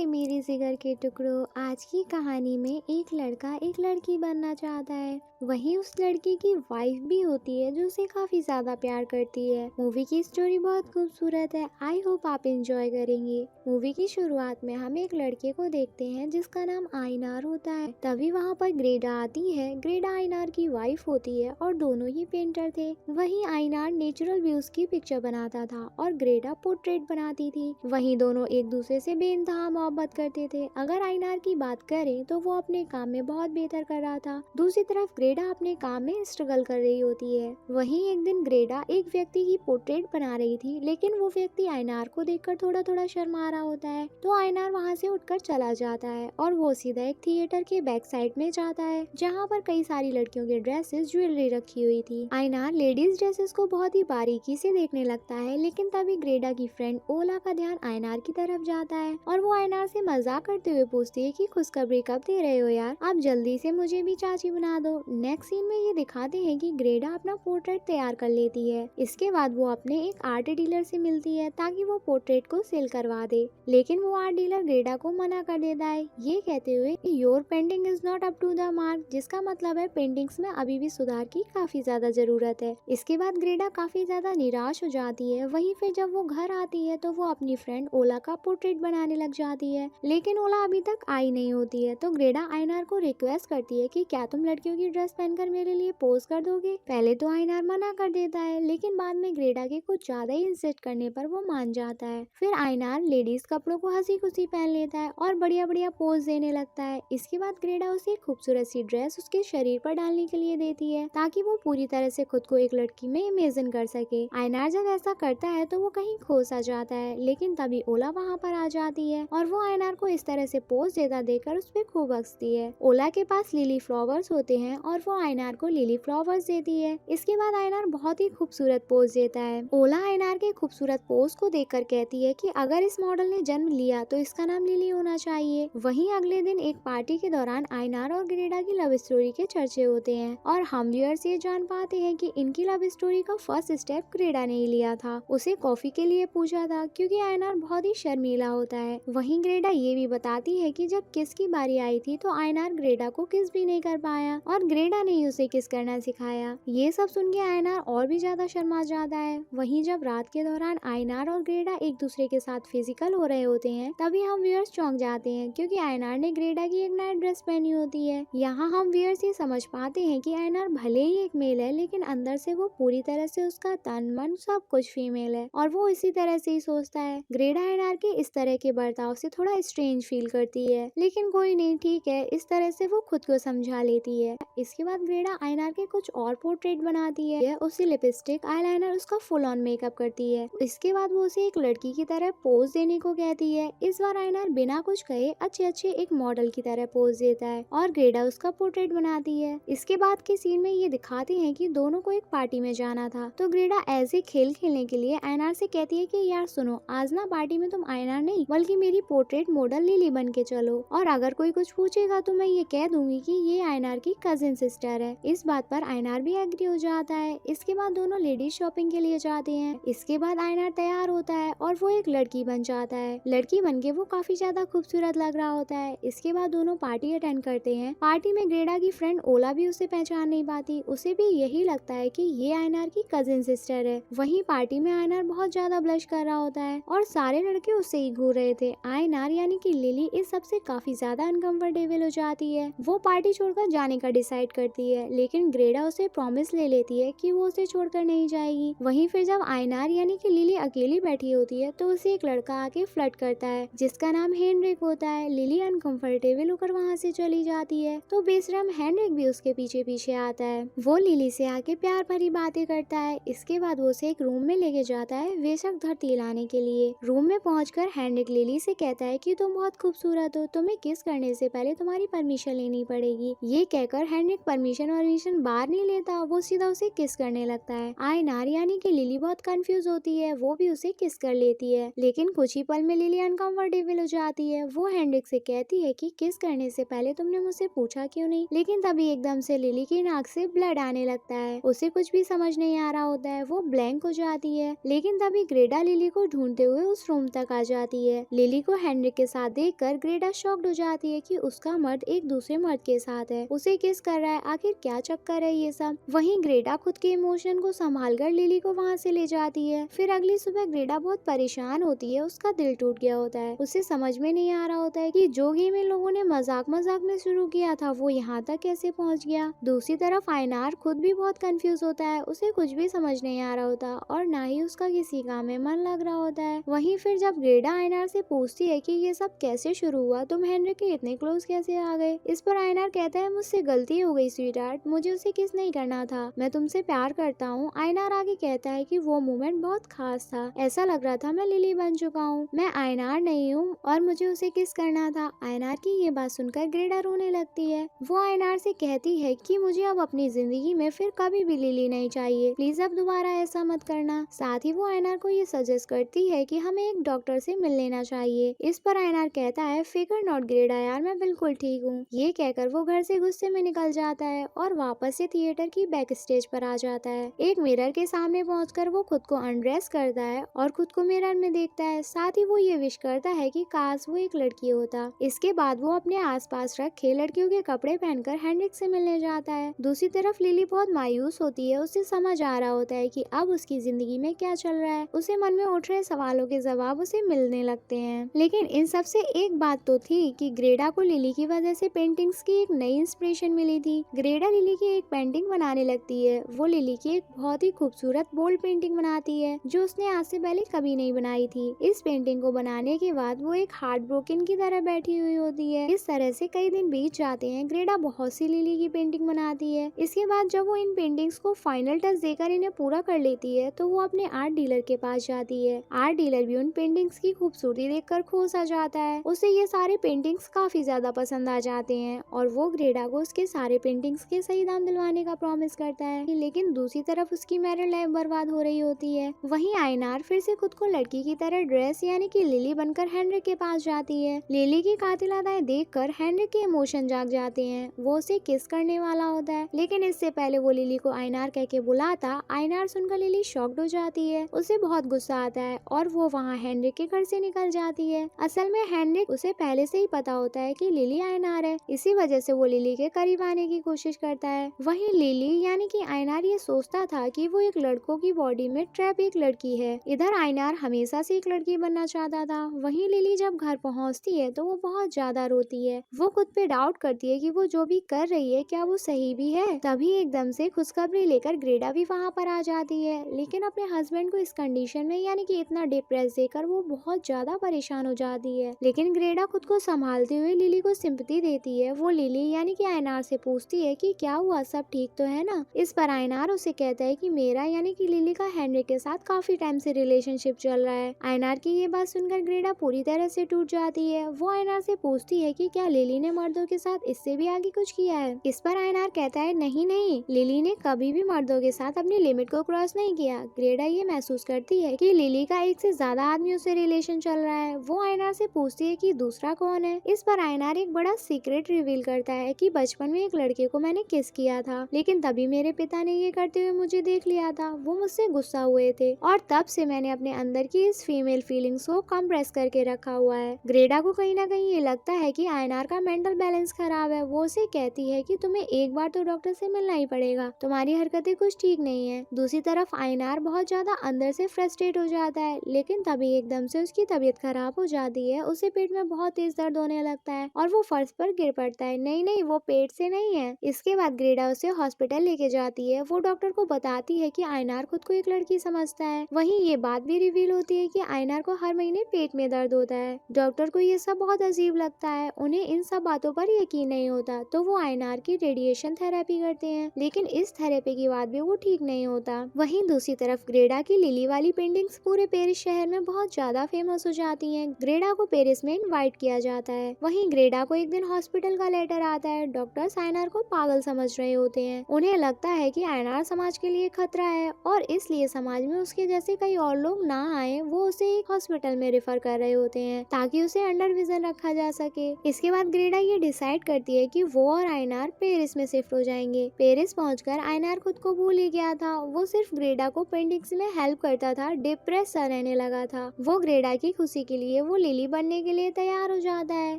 हाय मेरे जिगर के टुकड़ों। आज की कहानी में एक लड़का एक लड़की बनना चाहता है। वहीं उस लड़की की वाइफ भी होती है जो उसे काफी ज्यादा प्यार करती है। मूवी की स्टोरी बहुत खूबसूरत है। आई होप आप एंजॉय करेंगे। मूवी की शुरुआत में हम एक लड़के को देखते हैं जिसका नाम आयनार होता है। तभी वहाँ पर ग्रेडा आती है। ग्रेडा आयनार की वाइफ होती है और दोनों ही पेंटर थे। वहीं आयनार नेचुरल व्यूज की पिक्चर बनाता था और ग्रेडा पोर्ट्रेट बनाती थी। वहीं दोनों एक दूसरे से बेइंतहा मोहब्बत करते थे। अगर आयनार की बात करें तो वो अपने काम में बहुत बेहतर कर रहा था। दूसरी तरफ ग्रेडा अपने काम में स्ट्रगल कर रही होती है। वहीं एक दिन ग्रेडा एक व्यक्ति की पोर्ट्रेट बना रही थी, लेकिन वो व्यक्ति आयनार को देखकर थोड़ा थोड़ा शर्मा रहा होता है। तो आयनार वहाँ से उठकर चला जाता है और वो सीधा एक थिएटर के बैक साइड में जाता है जहाँ पर कई सारी लड़कियों के ड्रेसेस ज्वेलरी रखी हुई थी। आयनार लेडीज ड्रेसेस को बहुत ही बारीकी से देखने लगता है, लेकिन तभी ग्रेडा की फ्रेंड ओला का ध्यान आयनार की तरफ जाता है और वो आयनार से मजाक करते हुए पूछती है कि खुशखबरी कब दे रहे हो यार, आप जल्दी से मुझे भी चाची बना दो। नेक्स्ट सीन में ये दिखाते हैं कि ग्रेडा अपना पोर्ट्रेट तैयार कर लेती है। इसके बाद वो अपने एक आर्ट डीलर से मिलती है ताकि वो पोर्ट्रेट को सेल करवा दे, लेकिन वो आर्ट डीलर ग्रेडा को मना कर देता है, ये कहते हुए your painting is not up to the mark, जिसका मतलब है पेंटिंग्स में अभी भी सुधार की काफी ज्यादा जरूरत है। इसके बाद ग्रेडा काफी ज्यादा निराश हो जाती है। वहीं फिर जब वो घर आती है तो वो अपनी फ्रेंड ओला का पोर्ट्रेट बनाने लग जाती है, लेकिन ओला अभी तक आई नहीं होती है। तो ग्रेडा आयनार को रिक्वेस्ट करती है कि क्या तुम लड़कियों की ड्रेस पहनकर मेरे लिए पोज कर दोगे। पहले तो आयनार मना कर देता है, लेकिन बाद में ग्रेडा के कुछ ज्यादा ही इंसिस्ट करने पर वो मान जाता है। फिर आयनार लेडीज कपड़ों को हंसी खुशी पहन लेता है और बढ़िया बढ़िया पोज देने लगता है। इसके बाद ग्रेडा उसे एक खूबसूरत सी ड्रेस उसके शरीर पर डालने के लिए देती है ताकि वो पूरी तरह से खुद को एक लड़की में इमेजिन कर सके। आयनार जब ऐसा करता है तो वो कहीं खो सा जाता है, लेकिन तभी ओला वहाँ पर आ जाती है और वो आयनार को इस तरह से पोज देता देखकर उस पर खूब हंसती है। ओला के पास लिली फ्लावर्स होते हैं और वो आयनार को लिली फ्लावर्स देती है। इसके बाद आयनार बहुत ही खूबसूरत पोज देता है। ओला आयनार के खूबसूरत पोज को देखकर कहती है कि अगर इस मॉडल ने जन्म लिया तो इसका नाम लिली होना चाहिए। वहीं अगले दिन एक पार्टी के दौरान आयनार और ग्रेडा की लव स्टोरी के चर्चे होते हैं और हम व्यूअर्स ये जान पाते हैं कि इनकी लव स्टोरी का फर्स्ट स्टेप ग्रेडा ने ही लिया था। उसे कॉफी के लिए पूछा था क्योंकि आयनार बहुत ही शर्मीला होता है। वहीं ग्रेडा ये भी बताती है कि जब किस की बारी आई थी तो आयनार ग्रेडा को किस भी नहीं कर पाया और ग्रेडा ने ही उसे किस करना सिखाया। ये सब सुन के आयनार और भी ज्यादा शर्मा जाता है। वहीं जब रात के दौरान आयनार और ग्रेडा एक दूसरे के साथ फिजिकल हो रहे होते हैं तभी हम व्यूअर्स चौंक जाते हैं क्योंकि आयनार ने ग्रेडा की एक नाइट ड्रेस पहनी होती है। यहाँ हम व्यूअर्स ये समझ पाते हैं कि आयनार भले ही एक मेल है, लेकिन अंदर से वो पूरी तरह से उसका तन मन सब कुछ फीमेल है और वो इसी तरह से ही सोचता है। ग्रेडा आयनार के इस तरह के बर्ताव से थोड़ा स्ट्रेंज फील करती है, लेकिन कोई नहीं, ठीक है, इस तरह से वो खुद को समझा लेती है। इसके बाद ग्रेडा आयनार के कुछ और पोर्ट्रेट बनाती है। उसे लिपस्टिक, आईलाइनर, उसका फुल ऑन मेकअप करती है। इसके बाद वो उसे एक लड़की की तरह पोज देने को कहती है। इस बार आयनार बिना कुछ कहे अच्छे अच्छे एक मॉडल की तरह पोज देता है और ग्रेडा उसका पोर्ट्रेट बनाती है। इसके बाद के सीन में ये दिखाते हैं कि दोनों को एक पार्टी में जाना था, तो ग्रेडा ऐसे खेल खेलने के लिए आयनार से कहती है कि यार सुनो, आज ना पार्टी में तुम आयनार नहीं बल्कि मेरी पोर्ट्रेट मॉडल लिली बन के चलो, और अगर कोई कुछ पूछेगा तो मैं ये कह दूंगी कि ये आयनार की कजिन सिस्टर है। इस बात पर आयनार भी एग्री हो जाता है। इसके बाद दोनों लेडीज शॉपिंग के लिए जाते हैं। इसके बाद आयनार तैयार होता है और वो एक लड़की बन जाता है। लड़की बन के वो काफी ज्यादा खूबसूरत लग रहा होता है। इसके बाद दोनों पार्टी अटेंड करते हैं। पार्टी में ग्रेडा की फ्रेंड ओला भी उसे पहचान नहीं पाती। उसे भी यही लगता है कि ये आयनार की कजिन सिस्टर है। वहीं पार्टी में आयनार बहुत ज्यादा ब्लश कर रहा होता है और सारे लड़के उससे ही घूर रहे थे। आयनार यानी कि लिली इस सबसे काफी ज्यादा अनकंफर्टेबल हो जाती है। वो पार्टी छोड़कर जाने का डिसाइड करती है, लेकिन ग्रेडा उसे प्रॉमिस ले लेती है कि वो उसे छोड़कर नहीं जाएगी। वहीं फिर जब आयनार यानी कि लिली अकेली बैठी होती है तो उसे एक लड़का आके फ्लर्ट करता है जिसका नाम हेनरिक होता है। लिली अनकंफर्टेबल होकर वहाँ से चली जाती है तो बेशरम हेनरिक भी उसके पीछे पीछे आता है। वो लिली से आके प्यार भरी बातें करता है। इसके बाद वो उसे एक रूम में लेके जाता है बेशक धरती लाने के लिए। रूम में पहुंचकर हेनरिक लिली से कहता है कि तुम बहुत खूबसूरत हो, तुम्हें किस करने से पहले तुम्हारी परमिशन लेनी पड़ेगी। ये कहकर हेनरिक परमिशन बाहर नहीं लेता, वो सीधा उसे किस करने लगता है। आयनार यानी कि लिली बहुत कंफ्यूज होती है, वो भी उसे किस कर लेती है, लेकिन कुछ ही पल में लिली अनकंफर्टेबल हो जाती है। वो हेनरिक से कहती है कि किस करने से पहले तुमने मुझसे पूछा क्यों नहीं, लेकिन तभी एकदम से लिली की नाक से ब्लड आने लगता है। उसे कुछ भी समझ नहीं आ रहा होता है, वो ब्लैंक हो जाती है। लेकिन तभी ग्रेडा लिली को ढूंढते हुए उस रूम तक आ जाती है। लिली को हेनरिक के साथ देखकर ग्रेडा शॉक्ड हो जाती है कि उसका मर्द एक दूसरे मर्द के साथ है, उसे किस कर रहा है, आखिर क्या चक्कर है ये सब। वहीं ग्रेडा खुद के इमोशन को संभाल कर लिली को वहाँ से ले जाती है। फिर अगली सुबह ग्रेडा बहुत परेशान होती है, उसका दिल टूट गया होता है। उसे समझ में नहीं आ रहा होता है कि जो गेम इन लोगों ने मजाक मजाक में शुरू किया था वो यहाँ तक कैसे पहुँच गया। दूसरी तरफ आयनार खुद भी बहुत कंफ्यूज होता है, उसे कुछ भी समझ नहीं आ रहा होता और ना ही उसका किसी काम में मन लग रहा होता है। वहीं फिर जब ग्रेडा आयनार से पूछती है कि ये सब कैसे शुरू हुआ, तुम हेनरिक के इतने क्लोज कैसे आ गए, इस पर आयनार कहता है मुझसे गलती हो गई स्वीटहार्ट, मुझे उसे किस नहीं करना था, मैं तुमसे प्यार करता हूँ। आयनार आगे कहता है कि वो मोमेंट बहुत खास था, ऐसा लग रहा था मैं लिली बन चुका हूँ, मैं आयनार नहीं हूँ और मुझे उसे किस करना था। आयनार की ये बात सुनकर ग्रेडा रोने लगती है। वो आयनार से कहती है कि मुझे अब अपनी जिंदगी में फिर कभी भी लिली नहीं चाहिए, प्लीज अब दोबारा ऐसा मत करना। साथ ही वो आयनार को ये सजेस्ट करती है कि हमें एक डॉक्टर से मिल लेना चाहिए। इस पर आयनार कहता है फिकर नॉट ग्रेडा यार, मैं बिल्कुल ठीक हूँ। ये कहकर वो घर से गुस्से में निकल जाता है और वापस से थिएटर की बैक स्टेज पर आ जाता है। एक मिरर के सामने पहुंचकर वो खुद को अनड्रेस करता है और खुद को मिरर में देखता है। साथ ही वो ये विश करता है कि काश वो एक लड़की होता। इसके बाद वो अपने आसपास रखे लड़कियों के कपड़े पहनकर हेनरिक से मिलने जाता है। दूसरी तरफ लिली बहुत मायूस होती है, उसे समझ आ रहा होता है कि अब उसकी जिंदगी में क्या चल रहा है। उसे मन में उठ रहे सवालों के जवाब उसे मिलने लगते हैं। लेकिन इन सब से एक बात तो थी कि ग्रेडा को लिली की वजह से पेंटिंग्स की एक नई इंस्पिरेशन मिली थी। ग्रेडा लिली की एक पेंटिंग बनाने लगती है। वो लिली की एक बहुत ही खूबसूरत बोल्ड पेंटिंग बनाती है जो उसने आज से पहले कभी नहीं बनाई थी। इस पेंटिंग को बनाने के बाद वो एक हार्ट ब्रोकन की तरह बैठी हुई होती है। इस तरह से कई दिन बीत जाते हैं। ग्रेडा बहुत सी लिली की पेंटिंग बनाती है। इसके बाद जब वो इन पेंटिंग्स को फाइनल टच देकर इन्हें पूरा कर लेती है तो वो अपने आर्ट डीलर के पास जाती है। आर्ट डीलर भी उन पेंटिंग्स की खूबसूरती देखकर खुश आ जाता है। उसे ये सारे पेंटिंग्स काफी ज्यादा पसंद आ जाते हैं और वो ग्रेडा को उसके सारे पेंटिंग्स के सही दाम दिलवाने का प्रॉमिस करता है। लेकिन दूसरी तरफ उसकी मैरिड लाइफ बर्बाद हो रही होती है। वहीं आयनार फिर से खुद को लड़की की तरह ड्रेस यानी कि लिली बनकर हेनरिक के पास जाती है। लिली की कातिल अदाएं देखकर हेनरिक के इमोशन जाग जाते हैं। वो उसे किस करने वाला होता है, लेकिन इससे पहले वो लिली को आयनार कह के बुलाता। आयनार सुनकर लिली शॉक्ड हो जाती है, उसे बहुत गुस्सा आता है और वो वहाँ हेनरिक के घर से निकल जाती है। असल में हेनरिक उसे पहले से ही पता होता है कि लिली आयनार है, इसी वजह से वो लिली के करीब आने की कोशिश करता है। वहीं लिली यानी कि आयनार ये सोचता था कि वो एक लड़कों की बॉडी में ट्रैप एक लड़की है। इधर आयनार हमेशा से एक लड़की बनना चाहता था। वहीं लिली जब घर पहुंचती है तो वो बहुत ज्यादा रोती है। वो खुद पे डाउट करती है कि वो जो भी कर रही है क्या वो सही भी है। तभी एकदम से खुशखबरी लेकर ग्रेडा भी वहाँ पर आ जाती है। लेकिन अपने हस्बैंड को इस कंडीशन में यानी कि इतना डिप्रेस देकर वो बहुत ज्यादा परेशान हो जाती है। लेकिन ग्रेडा खुद को संभालते हुए लिली को सिंपैथी देती है। वो लिली यानी कि आयनार से पूछती है कि क्या हुआ, सब ठीक तो है ना। इस पर आयनार उसे कहता है कि मेरा यानी कि लिली का हेनरिक के साथ काफी टाइम से रिलेशनशिप चल रहा है। आयनार की ये बात सुनकर ग्रेडा पूरी तरह से टूट जाती है। वो आयनार से पूछती है कि क्या लिली ने मर्दों के साथ इससे भी आगे कुछ किया है। इस पर आयनार कहता है नहीं नहीं, लिली ने कभी भी मर्दों के साथ अपनी लिमिट को क्रॉस नहीं किया। ग्रेडा ये महसूस करती है कि लिली का एक से ज्यादा आदमियों से रिलेशन चल रहा है। वो आयनार से पूछती है कि दूसरा कौन है। इस पर आयनार एक बड़ा सीक्रेट रिवील करता है कि बचपन में एक लड़के को मैंने किस किया था, लेकिन तभी मेरे पिता ने ये करते हुए मुझे देख लिया था। वो मुझसे गुस्सा हुए थे और तब से मैंने अपने अंदर की इस फीमेल फीलिंग्स को कंप्रेस करके रखा हुआ है। ग्रेडा को कहीं ना कहीं ये लगता है कि आयनार का मेंटल बैलेंस खराब है। वो उसे कहती है कि तुम्हें एक बार तो डॉक्टर से मिलना ही पड़ेगा, तुम्हारी हरकतें कुछ ठीक नहीं है। दूसरी तरफ आयनार बहुत ज्यादा अंदर से फ्रस्ट्रेट हो जाता है, लेकिन तभी एकदम से उसकी तबीयत खराब हो जाती है। उसे पेट में बहुत तेज दर्द होने लगता है और वो फर्श पर गिर पड़ता है। नहीं नहीं, वो पेट से नहीं है। इसके बाद ग्रेडा उसे हॉस्पिटल लेके जाती है। वो डॉक्टर को बताती है कि आयनार खुद को एक लड़की समझता है। वहीं ये बात भी रिवील होती है कि आयनार को हर महीने पेट में दर्द होता है। डॉक्टर को ये सब बहुत अजीब लगता है, उन्हें इन सब बातों पर यकीन नहीं होता, तो वो आयनार की रेडिएशन थेरेपी करते हैं। लेकिन इस थेरेपी के बाद भी वो ठीक नहीं होता। वहीं दूसरी तरफ ग्रेडा की लिली वाली पेंटिंग्स पूरे पेरिस शहर में बहुत ज्यादा फेमस हो जाती हैं। ग्रेडा को पेरिस में इनवाइट किया जाता है। वहीं ग्रेडा को एक दिन हॉस्पिटल का लेटर आता है। डॉक्टर आयनार को पागल समझ रहे होते हैं। उन्हें लगता है कि आयनार समाज के लिए खतरा है और इसलिए समाज में उसके जैसे कई और लोग ना आए, वो उसे एक हॉस्पिटल में रेफर कर रहे होते हैं ताकि उसे अंडर विजन रखा जा सके। इसके बाद ग्रेडा ये डिसाइड करती है कि वो और आयनार पेरिस में शिफ्ट हो जाएंगे। पेरिस पहुंचकर आयनार खुद को भूल ही गया था। वो सिर्फ ग्रेडा को पेंटिंग्स में हेल्प करता था, डिप्रेस सा रहने लगा था। वो ग्रेडा की खुशी के लिए वो लिली बनने के लिए तैयार हो जाता है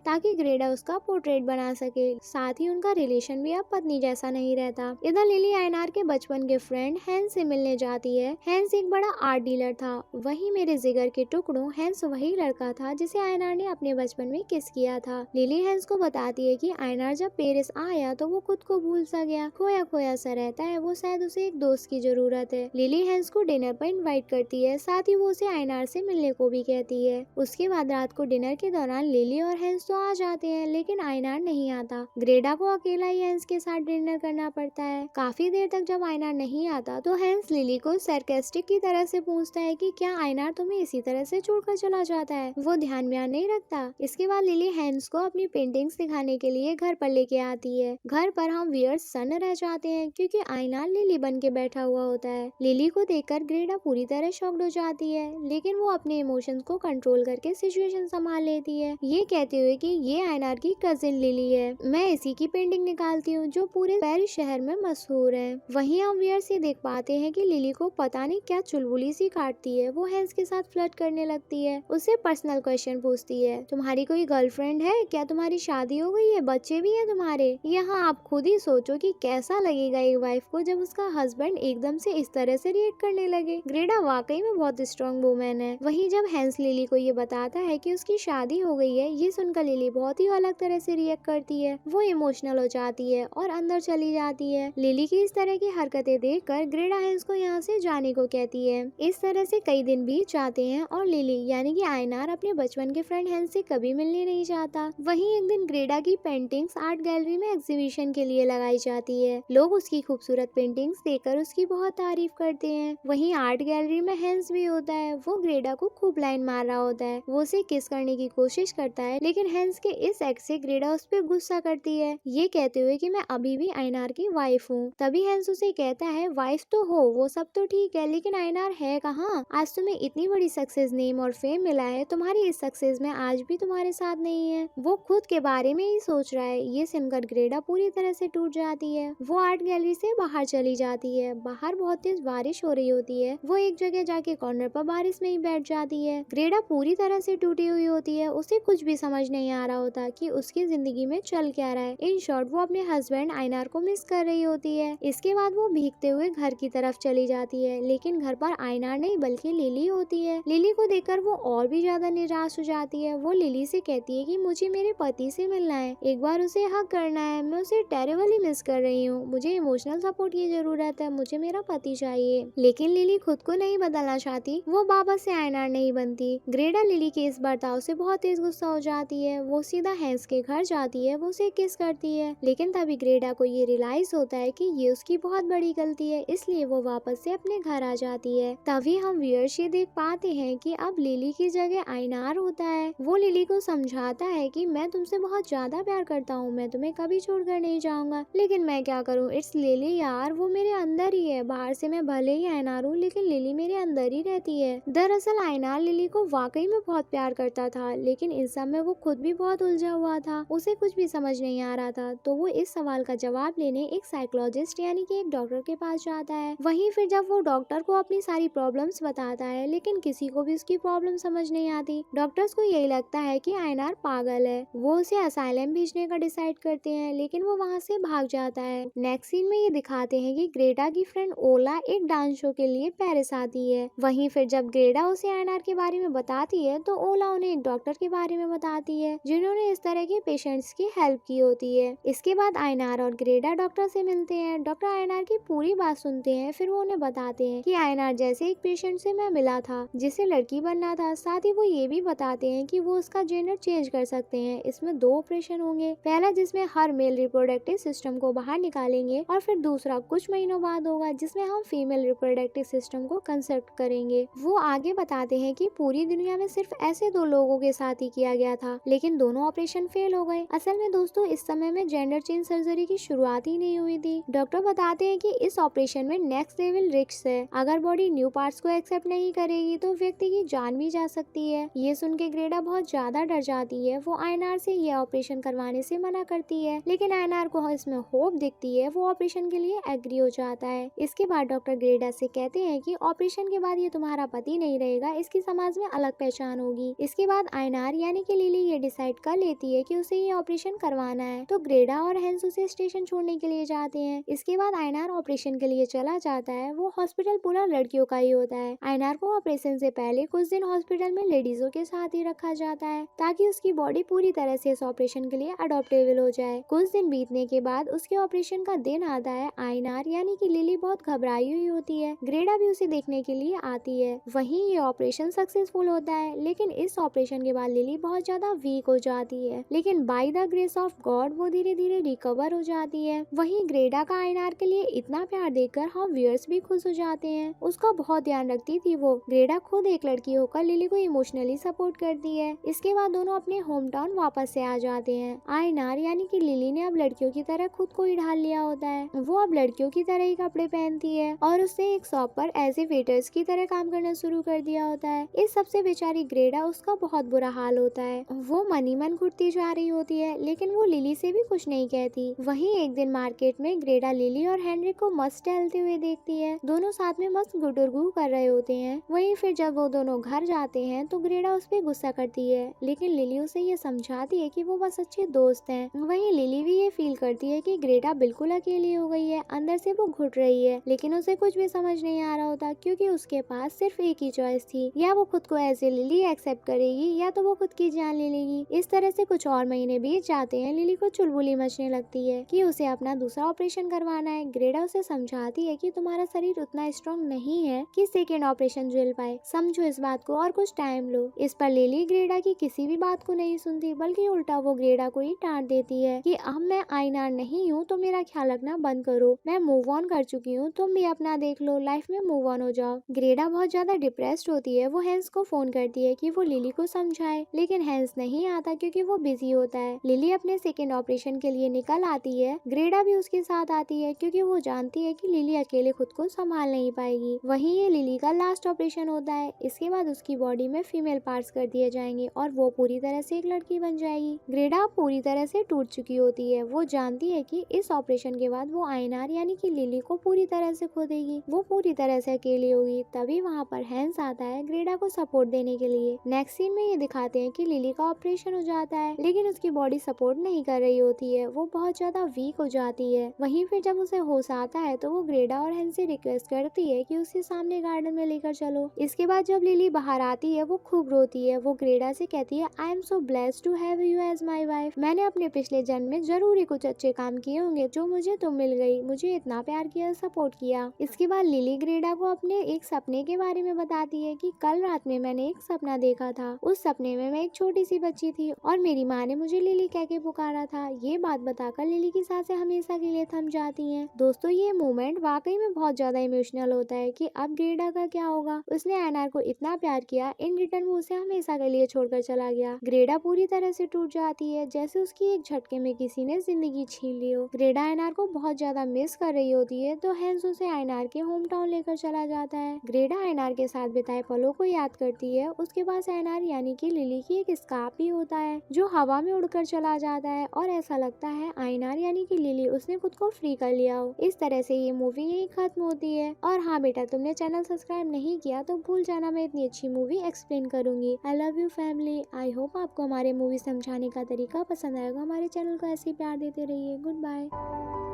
ताकि ग्रेडा उसका पोर्ट्रेट बना सके। साथ ही उनका रिलेशन भी अब पत्नी जैसा नहीं रहता। इधर लिली आयनार के बचपन के फ्रेंड हैंस से मिलने जाती है। हैंस एक बड़ा आर्ट डीलर था। वही मेरे जिगर के टुकड़ों, हैंस वही लड़का था जिसे आयनार ने अपने बचपन में किस किया था। लिली हैंस को बताती है कि आयनार जब पेरिस आया तो वो खुद को भूल सा गया, खोया खोया सा रहता है। वो शायद उसे एक दोस्त की जरूरत है। लिली हैंस को डिनर पर इनवाइट करती है, साथ ही वो उसे आयनार से मिलने को भी कहती है। उसके बाद रात को डिनर के दौरान लिली और हैंस तो आ जाते हैं, लेकिन आयनार नहीं आता। ग्रेडा को अकेला ही हैंस के साथ डिनर करना पड़ता है। काफी देर तक जब आयनार नहीं आता तो हैंस लिली को सरकास्टिक की तरह से पूछता है कि क्या आयनार तुम्हें इसी तरह से छोड़कर चला जाता है? वो ध्यान में नहीं रखता। इसके बाद लिली हैंस को अपनी पेंटिंग्स दिखाने के लिए घर पर लेके आती है। घर पर हम वियर्ड सन रह जाते हैं क्योंकि आयनार लिली बन के बैठा हुआ होता है। लिली को देखकर ग्रेडा पूरी तरह शॉक्ड हो जाती है, लेकिन वो अपने इमोशंस को कंट्रोल करके सिचुएशन संभाल लेती है, ये कहते हुए कि ये आयनार की कजिन लिली है। मैं इसी की पेंटिंग निकालती हूँ जो पूरे पेरिस शहर में मशहूर है। वहीं हम वियर से देख पाते हैं कि लिली को पता नहीं क्या चुलबुली सी काटती है। वो हैंस के साथ फ्लर्ट करने लगती है, उससे पर्सनल क्वेश्चन पूछती है, तुम्हारी कोई गर्लफ्रेंड है क्या? तुम्हारी शादी हो गई है? बच्चे भी हैं तुम्हारे? यहाँ आप खुद ही सोचो कि कैसा लगेगा एक वाइफ को जब उसका हस्बैंड एकदम से इस तरह से रिएक्ट करने लगे। ग्रेडा वाकई में बहुत स्ट्रॉन्ग वुमेन है। वहीं जब हैंस लिली को ये बताता है कि उसकी शादी हो गई है, ये सुनकर लिली बहुत ही अलग तरह से रिएक्ट करती है। वो इमोशनल हो जाती है और अंदर चली जाती है। लिली की इस तरह की हरकतें देखकर ग्रेडा हैंस को यहाँ से जाने को कहती है। इस तरह से कई दिन बीत जाते हैं और लिली यानी कि आयनार अपने बचपन के फ्रेंड हैंस से कभी मिलने नहीं चाहता। वहीं एक दिन ग्रेडा की पेंटिंग्स आर्ट गैलरी में एग्जीबिशन के लिए लगाई जाती है। लोग उसकी खूबसूरत पेंटिंग्स देखकर उसकी बहुत तारीफ करते हैं। वहीं आर्ट गैलरी में हैंस भी होता है। वो ग्रेडा को खूब लाइन मार रहा होता है। वो उसे किस करने की कोशिश करता है, लेकिन हैंस के इस एक्ट से ग्रेडा उस पर गुस्सा करती है, ये कहते हुए कि मैं अभी भी आयनार की वाइफ हूँ। तभी हैंस उसे कहता है, वाइफ तो हो, वो सब तो ठीक है, लेकिन आयनार है कहाँ? आज तुम्हें इतनी बड़ी सक्सेस, नेम और फेम मिला है, तुम्हारी इस सक्सेस में आज भी तुम्हारे साथ नहीं है। वो खुद के बारे में ही सोच रहा है। ये सुनकर ग्रेडा पूरी तरह से टूट जाती है। वो आर्ट गैलरी से बाहर चली जाती है। बाहर बहुत तेज बारिश हो रही होती है। वो एक जगह जाके कॉर्नर पर बारिश में ही बैठ जाती है। ग्रेडा पूरी तरह से टूटी हुई होती है। उसे कुछ भी समझ नहीं आ रहा होता कि उसकी जिंदगी में चल क्या रहा है। इन शॉर्ट वो अपने हस्बैंड आयनार को मिस कर रही होती है। इसके बाद वो भीगते हुए घर की तरफ चली जाती है, लेकिन घर पर आयनार नहीं बल्कि लिली होती है। लिली को देखकर वो और भी ज्यादा निराश हो जाती है। वो लिली से कहती है कि मुझे मेरे पति से मिलना है, एक बार उसे हग करना है, मैं उसे टेरिबली मिस कर रही हूँ, मुझे इमोशनल सपोर्ट की जरूरत है, मुझे मेरा पति चाहिए। लेकिन लिली खुद को नहीं बदलना चाहती। वो वापस से आयनार नहीं बनती। ग्रेडा लिली के इस बर्ताव से बहुत तेज गुस्सा हो जाती है। वो सीधा हैंस के घर जाती है, वो उसे किस करती है, लेकिन तभी ग्रेडा को ये रियलाइज होता है कि ये उसकी बहुत बड़ी गलती है, इसलिए वो वापस से अपने घर आ जाती है। तभी हम व्यूअर्स ये देख पाते हैं कि अब लिली की जगह आयनार होता है। वो लिली को समझाता है कि मैं तुमसे बहुत ज्यादा प्यार करता हूँ, मैं तुम्हें कभी छोड़कर नहीं जाऊंगा, लेकिन मैं क्या करूँ, इट्स लिली यार, वो मेरे अंदर ही है। बाहर से मैं भले ही आयनार हूँ, लेकिन लिली मेरे अंदर ही रहती है। दरअसल आयनार लिली को वाकई में बहुत प्यार करता था, लेकिन इस समय वो खुद भी बहुत उलझा हुआ था। उसे कुछ भी समझ नहीं आ रहा था, तो वो इस सवाल का जवाब लेने एक साइकोलॉजिस्ट यानी कि एक डॉक्टर के पास जाता है। वहीं फिर जब वो डॉक्टर को अपनी सारी प्रॉब्लम्स बताता है, लेकिन किसी को भी उसकी प्रॉब्लम समझ नहीं आती। डॉक्टर्स को यही लगता है कि आयनार पागल है। वो उसे असाइलम भेजने का डिसाइड करते हैं, लेकिन वो वहाँ से भाग जाता है। नेक्स्ट सीन में ये दिखाते हैं कि ग्रेडा की फ्रेंड ओला एक डांस शो के लिए पेरिस आती है। वहीं फिर जब ग्रेडा उसे आयनार के बारे में बताती है, तो ओला उन्हें एक डॉक्टर के बारे में बताती है जिन्होंने इस तरह के पेशेंट्स की हेल्प की होती है। इसके बाद आयनार और ग्रेडा डॉक्टर से मिलते हैं। डॉक्टर आयनार की पूरी बात सुनते हैं, फिर वो उन्हें बताते हैं कि आयनार जैसे एक पेशेंट से मैं मिला था जिसे लड़की बनना था। साथ ही वो ये भी बताते हैं कि वो उसका जेंडर चेंज कर सकते हैं। इसमें 2 ऑपरेशन होंगे, पहला जिसमें हर मेल रिप्रोडक्टिव सिस्टम को बाहर निकालेंगे और फिर दूसरा कुछ महीनों बाद होगा जिसमें हम फीमेल रिप्रोडक्टिव सिस्टम को कंसेप्ट करेंगे। वो आगे बताते हैं कि पूरी दुनिया में सिर्फ ऐसे 2 लोगों के साथ ही किया गया था, लेकिन दोनों ऑपरेशन फेल हो गए। असल में दोस्तों इस समय में जेंडर चेंज चेंज सर्जरी की शुरुआत ही नहीं हुई थी। डॉक्टर बताते हैं कि इस ऑपरेशन में नेक्स्ट लेवल रिस्क है। अगर बॉडी न्यू पार्ट्स को एक्सेप्ट नहीं करेगी तो व्यक्ति की जान भी जा सकती है। ये सुन के ग्रेडा बहुत ज्यादा डर जाती है। वो आयनार से ये ऑपरेशन करवाने से मना करती है, लेकिन आयनार को इसमें होप दिखती है। वो ऑपरेशन के लिए एग्री हो जाता है। इसके बाद डॉक्टर ग्रेडा से कहते हैं कि ऑपरेशन के बाद ये तुम्हारा पति नहीं रहेगा, इसकी समाज में अलग पहचान होगी। इसके बाद आयनार यानी कि लिली ये डिसाइड कर लेती है कि उसे ये ऑपरेशन करवाना है, तो ग्रेडा और हैंस उसे स्टेशन छोड़ने के लिए जाते हैं। इसके बाद आयनार ऑपरेशन के लिए चला जाता है। वो हॉस्पिटल पूरा लड़कियों का ही होता है। आयनार को ऑपरेशन से पहले कुछ दिन हॉस्पिटल में लेडीजों के साथ ही रखा जाता है ताकि उसकी बॉडी पूरी तरह से इस ऑपरेशन के लिए अडॉप्टेबल हो जाए। कुछ दिन बीतने के बाद उसके ऑपरेशन का दिन आता है। आयनार यानी कि लिली बहुत घबराई हुई होती है। ग्रेडा भी उसे देखने के लिए आती है। वहीं ये ऑपरेशन सक्सेसफुल होता है, लेकिन इस ऑपरेशन के बाद लिली बहुत ज्यादा वीक हो जाती है, लेकिन by the grace of God वो धीरे धीरे रिकवर हो जाती है। वहीं ग्रेडा का आयनार के लिए इतना प्यार देखकर हम व्यूअर्स भी खुश हो जाते हैं। उसका बहुत ध्यान रखती थी वो। ग्रेडा खुद एक लड़की होकर लिली को इमोशनली सपोर्ट करती है। इसके बाद दोनों अपने होम टाउन वापस से आ जाते हैं। आयनार यानी कि लिली ने अब लड़कियों की तरह खुद को ही ढाल लिया होता है। वो अब लड़कियों की तरह ही कपड़े पहनती है और उसने एक शॉप पर एज ए वेटर्स की तरह काम करना शुरू कर दिया होता है। इस सबसे बेचारी ग्रेडा, उसका बहुत बुरा हाल होता है। वो मनी मन घुटती जा रही होती है, लेकिन वो लिली से भी कुछ नहीं कहती। वहीं एक दिन मार्केट में ग्रेडा लिली और हेनरिक को मस्त टहलते हुए देखती है। दोनों साथ में मस्त गुटुरगू कर रहे होते हैं। वहीं फिर जब वो दोनों घर जाते हैं तो ग्रेडा उस पर गुस्सा करती है, लेकिन लिली उसे ये समझाती है कि वो बस अच्छे दोस्त हैं। वहीं लिली भी ये फील करती है कि ग्रेडा बिल्कुल अकेली हो गई है। अंदर से वो घुट रही है, लेकिन उसे कुछ भी समझ नहीं आ रहा होता, क्योंकि उसके पास सिर्फ एक ही चॉइस थी, या वो खुद को एज ए लिली एक्सेप्ट करेगी या तो वो खुद की जान ले लेगी। इस तरह से कुछ और महीने बीत जाते हैं। लिली को चुलबुली मचने लगती है कि उसे अपना दूसरा ऑपरेशन करवाना है। ग्रेडा उसे समझाती है कि तुम्हारा शरीर उतना स्ट्रॉन्ग नहीं है कि सेकेंड ऑपरेशन झेल पाए, समझो इस बात को और कुछ टाइम लो। इस पर लिली ग्रेडा की किसी भी बात को नहीं सुनती, बल्कि उल्टा वो ग्रेडा को ही डांट देती है कि अब मैं आयनार नहीं हूँ तो मेरा ख्याल रखना बंद करो। मैं मूव ऑन कर चुकी हूँ, तुम भी अपना देख लो, लाइफ में मूव ऑन हो जाओ। ग्रेडा बहुत ज्यादा डिप्रेस्ड होती है। वो हैंस को फोन करती है कि वो लिली को समझाए, लेकिन हैंस नहीं आता क्योंकि वो बिजी होता है। लिली अपने सेकेंड ऑपरेशन के लिए निकल आती है। ग्रेडा भी उसके साथ आती है क्योंकि वो जानती है कि लिली अकेले खुद को संभाल नहीं पाएगी। वहीं ये लिली का लास्ट ऑपरेशन होता है। इसके बाद उसकी बॉडी में फीमेल पार्ट्स कर दिए जाएंगे और वो पूरी तरह से एक लड़की बन जाएगी। ग्रेडा पूरी तरह से टूट चुकी होती है। वो जानती है कि इस ऑपरेशन के बाद वो आयनार यानी कि लिली को पूरी तरह से खो देगी। वो पूरी तरह से अकेली होगी। तभी वहाँ पर हैंस आता है ग्रेडा को सपोर्ट देने के लिए। नेक्स्ट सीन में ये दिखाते हैं कि लिली का ऑपरेशन हो जाता है, लेकिन उसकी बॉडी सपोर्ट नहीं कर रही होती है। वो बहुत ज्यादा वीक हो जाती है। वहीं फिर जब उसे होश आता है तो वो ग्रेडा और हैंस से रिक्वेस्ट करती है कि उसे सामने गार्डन में लेकर चलो। इसके बाद जब लिली बाहर आती है वो खूब रोती है। वो ग्रेडा से कहती है, I am so blessed to have you as my wife. मैंने अपने पिछले जन्म में जरूर ही कुछ अच्छे काम किए होंगे जो मुझे तुम मिल गई, मुझे इतना प्यार किया, सपोर्ट किया। इसके बाद लिली ग्रेडा को अपने एक सपने के बारे में बताती है कि कल रात में मैंने एक सपना देखा था। उस सपने में मैं एक छोटी सी बच्ची थी और मेरी माँ ने मुझे लिली कह के पुकारा था। ये बात बताकर लिली की सांसें हमेशा के लिए थम जाती हैं। दोस्तों, ये मोमेंट वाकई में बहुत ज्यादा इमोशनल होता है कि अब ग्रेडा का क्या होगा। उसने आयनार को इतना प्यार किया, इन रिटर्न वो उसे हमेशा के लिए छोड़कर चला गया। ग्रेडा पूरी तरह से टूट जाती है, जैसे उसकी एक झटके में किसी ने जिंदगी छीन ली हो। ग्रेडा आयनार को बहुत ज्यादा मिस कर रही होती है, तो हैंस उसे आयनार के होम टाउन लेकर चला जाता है। ग्रेडा आयनार के साथ बिताए पलों को याद करती है। उसके पास आयनार यानी कि लिली की एक स्कार्फ भी होता है जो हवा में उड़कर चला जाता है और ऐसा लगता है आयनार यानी कि लिली उसने खुद को फ्री कर लिया हो। इस तरह से ये मूवी यही खत्म होती है। और हाँ बेटा, तुमने चैनल सब्सक्राइब नहीं किया तो भूल जाना, मैं इतनी अच्छी मूवी एक्सप्लेन करूंगी। I love you family. I hope आपको हमारे मूवी समझाने का तरीका पसंद आएगा। हमारे चैनल को ऐसे ही प्यार देते रहिए। Good bye.